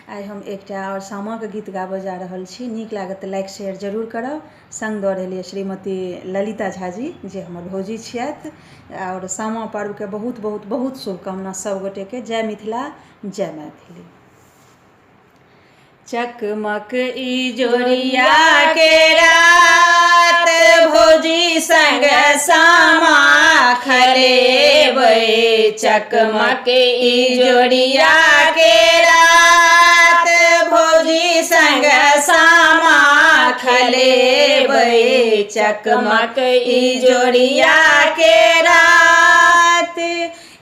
आइ हम एकटा और सामाके गीत गाबऽ जा रहल छी। नीक लागत तऽ लाइक शेयर जरूर करब। संग दऽ रहलिए श्रीमती ललिता झा जी जे हमर भौजी छियथि। और सामा पर्वके बहुत बहुत बहुत शुभकामना सब गोटेके। जय मिथिला, जय मैथिली। चकमक इजोरिया के रात भौजी संग सामा खेलेबै। चकमक इजोरिया के रात भौजी संग सामा खेलेबै। चकमक इजोरिया के रात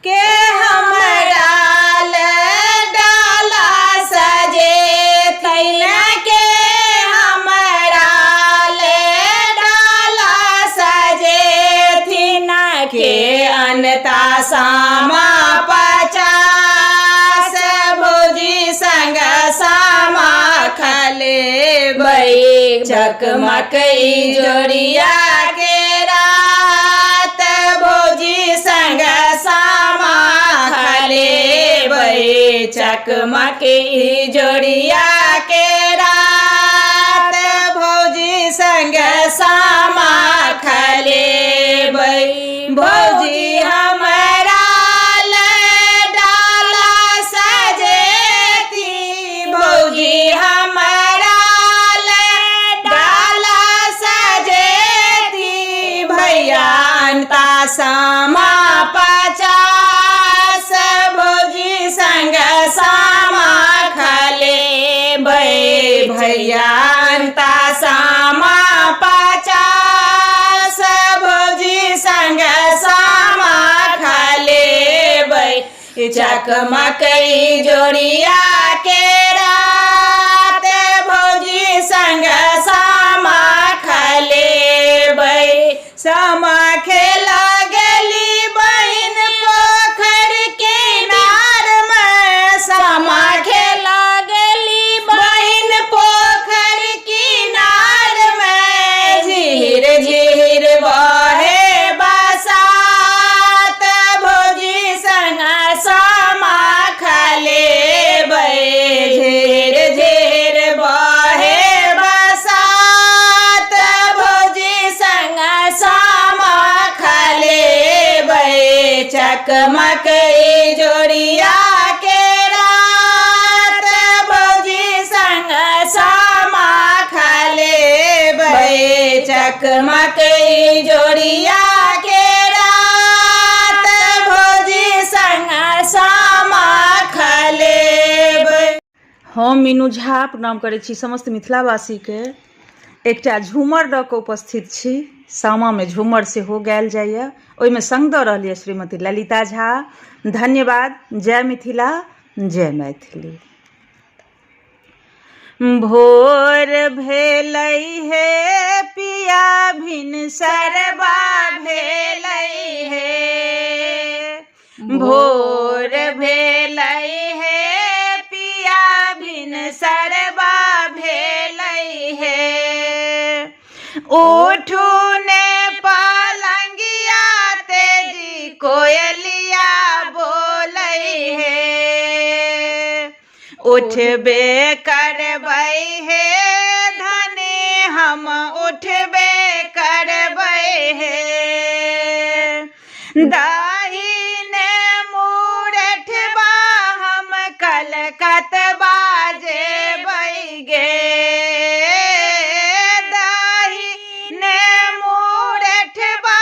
के हमरा डाला सजे के हमरा डाला सजे थिन के अनता सामा 50 भौजी संग सामा खेलेबै। चकमक इजोरिया के रात भौजी संग सामा खेलेबै। चकमक इजोरिया के रात भौजी संग सामा खेलेबै। भौजी हमरा डाला सजेती, भौजी हमरा डाला सजेती। भैया अनता सामा 50 भौजी संग सामा खेलेबै। भैया अनता सामा 50 भौजी संग सामा खेलेबै। चकमक इजोरिया के रात भौजी संग सामा खेलेबै। सामा खेला गेली बहिन पोखर किनार में। सामा खेला गेली बहिन पोखर किनार में। झीर झीर बहे बसात भौजी संग सामा खेलेबै। झीर झीर बहे बसात भौजी संग सामा खेलेबै। चकमक इजोरिया के रात भौजी संग सामा खेलेबै। चकमक इजोरिया के रात भौजी संग सामा खेलेबै। हम मीनू झा प्रणाम करै छी समस्त मिथिलावासीके। एकटा झूमर दऽ कऽ उपस्थित छी। सामामे झूमर सेहो गायल जाइए। ओहिमे संग दऽ रहलिए श्रीमती ललिता झा। धन्यवाद। जय मिथिला, जय मैथिली। भोर भेलै हे पिया भिनसरबा भेलै हे। भोर भेलै हे पिया भिनसरबा भेलै हे। उठू ने पलंगिया तेजी कोयलिया बोलै हे। उठबे करबै हे धनी हम उठबे करबै हे। दाहिने मुरठबा हम कलकतबा जेबै गे। दाहिने मुरठबा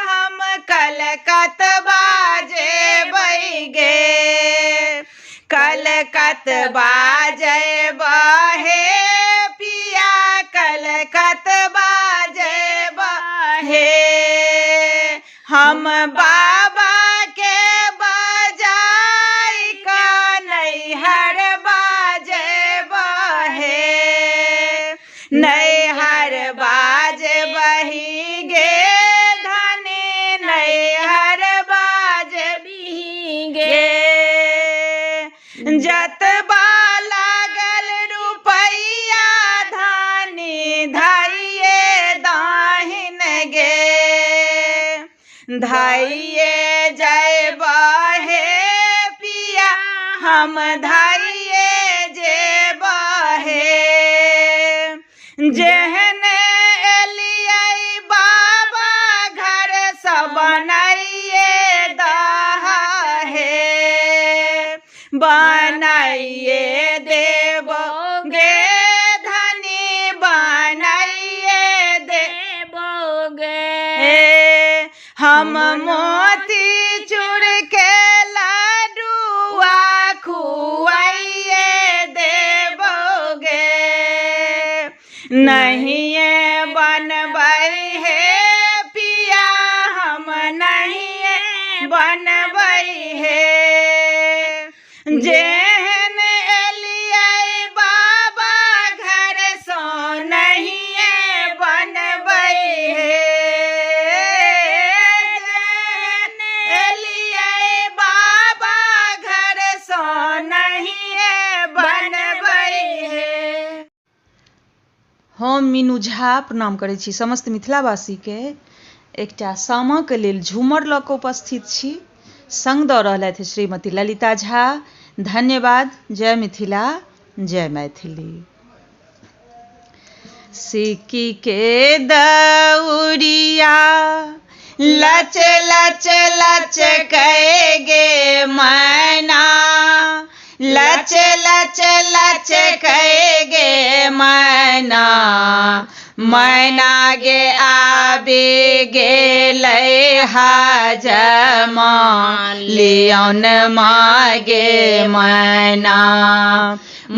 हम कलकतबा जेबै गे। कलकतबा जेबा हे पिया कलकतबा जेबा हे। हम बाबा के बजाई का नैहर बाजेबा हे। नैहर बाजबही गे धनी नैहर बाजबही गे। जतबा लागल रुपैया धानी धाइये दाहिन गे। धाइये जयबा हे पिया हम धाइये जे जेहन एलियै बाबा घर सब बनाइए दहा हे बनाइए देबोगे धनी बनाइए देबोगे हम मोती चूर के लाडुआ खुआइए देबोगे नहीं बनबै हे पिया हम नहीं बनबै हे जेहन एलियै बाबा घर सो नहीं बनबै हे जेहन एलियै बाबा घर सो नहीं बनबै हे। हम मीनू झा प्रणाम करै छी समस्त मिथिलावासीके। एकटा सामाके लेल झूमर लऽ कऽ उपस्थित छी। संग दऽ रहलथि श्रीमती ललिता झा। धन्यवाद। जय मिथिला, जय मैथिली। सिक्की के दौरिया लच लच लच कहेगे मैना लच लच लच कहेगे मैना मैना गे आबि गेलै हाजमा लियौन मागे मैना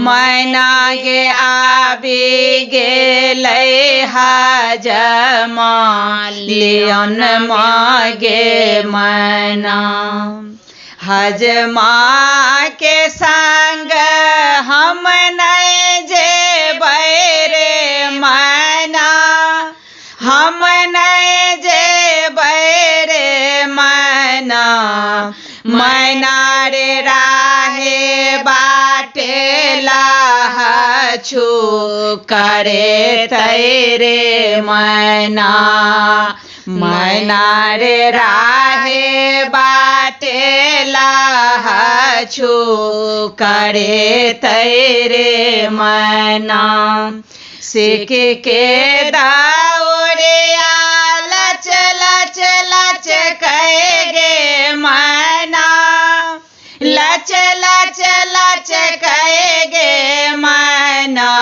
मैना गे आबि गेलै हाजमा लियौन मागे मैना हजमा के संग हम नहीं जेबै रे मैना हम नहीं जेबै रे मैना मैना रे राहे बाटे लाहछु करे तैरे मैना मैना रे राहे बाटे लाहछु करे तैरे मैना सिक के दौरिया लच लच लच कहेगे मैना लच लच लच कहेगे मैना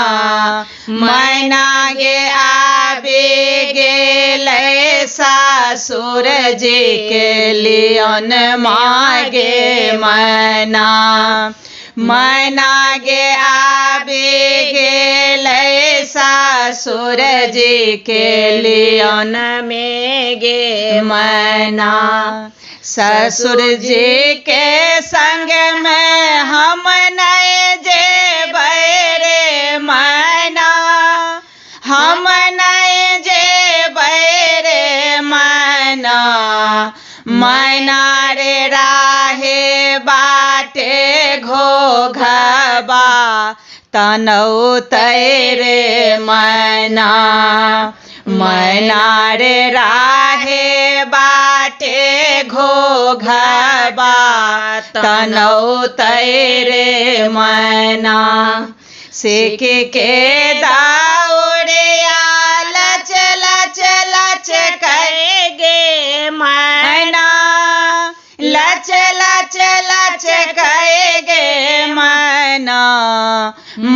मैना गे आबि गेलै सासुर जी के लियौन मागे मैना मैना गे आबि गेलै सासुर जी के लियौन में गे मैना ससुर जी के संग में हम नहीं जेबै रे मैना हम नहीं जेबै रे मैना मैना रे राहे बाटे घोघबा तनौ तैरे मैना मैना रे राहे बाटे घोघबा तनौ तैरे मैना सिक के दौरिया लच लच लच कहेगे मैना लच लच लच कहेगे मैना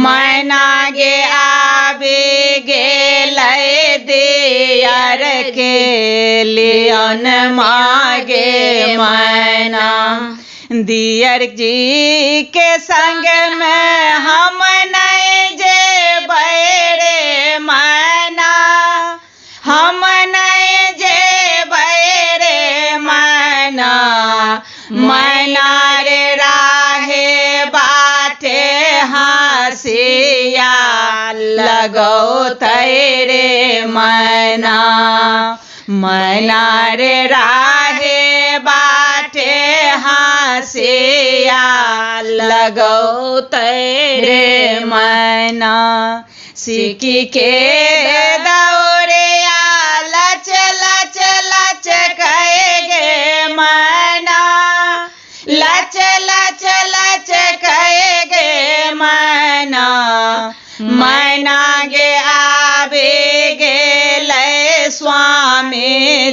मैना गे आबि गेलै दियर के लियौन मागे मैना दियर जी के संग में हम नहीं जेबै रे मैना हम नहीं जेबै रे मैना मैना रे राहे बाटे हँसिया लगौ तैरे मैना मैना रे राहे बाटे हँसिया लगौ तैरे मैना सिक्की के दौरिया लच लच लच कहेगे मैना लच लच लच कहेगे मैना मैना गे आ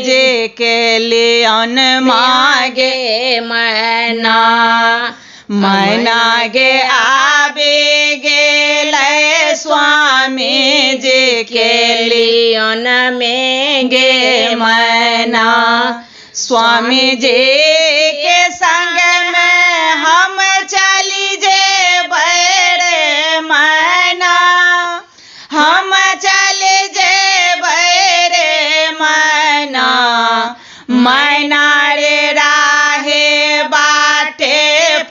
जी के लियन मागे मैना मैना गे आबे गेलै स्वामी जी के लियन में गे मैना स्वामी जी के संग में हम चली जेबै रे मैना हम चली जेबै रे मैना मैना रे राहे बाटे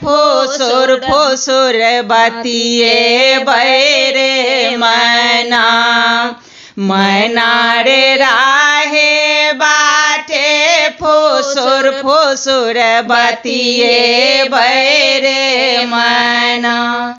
फुसुर फुसुर बतिए बैरे मैना मैना रे राहे बाटे फुसुर फुसुर बतिए बैरे मैना।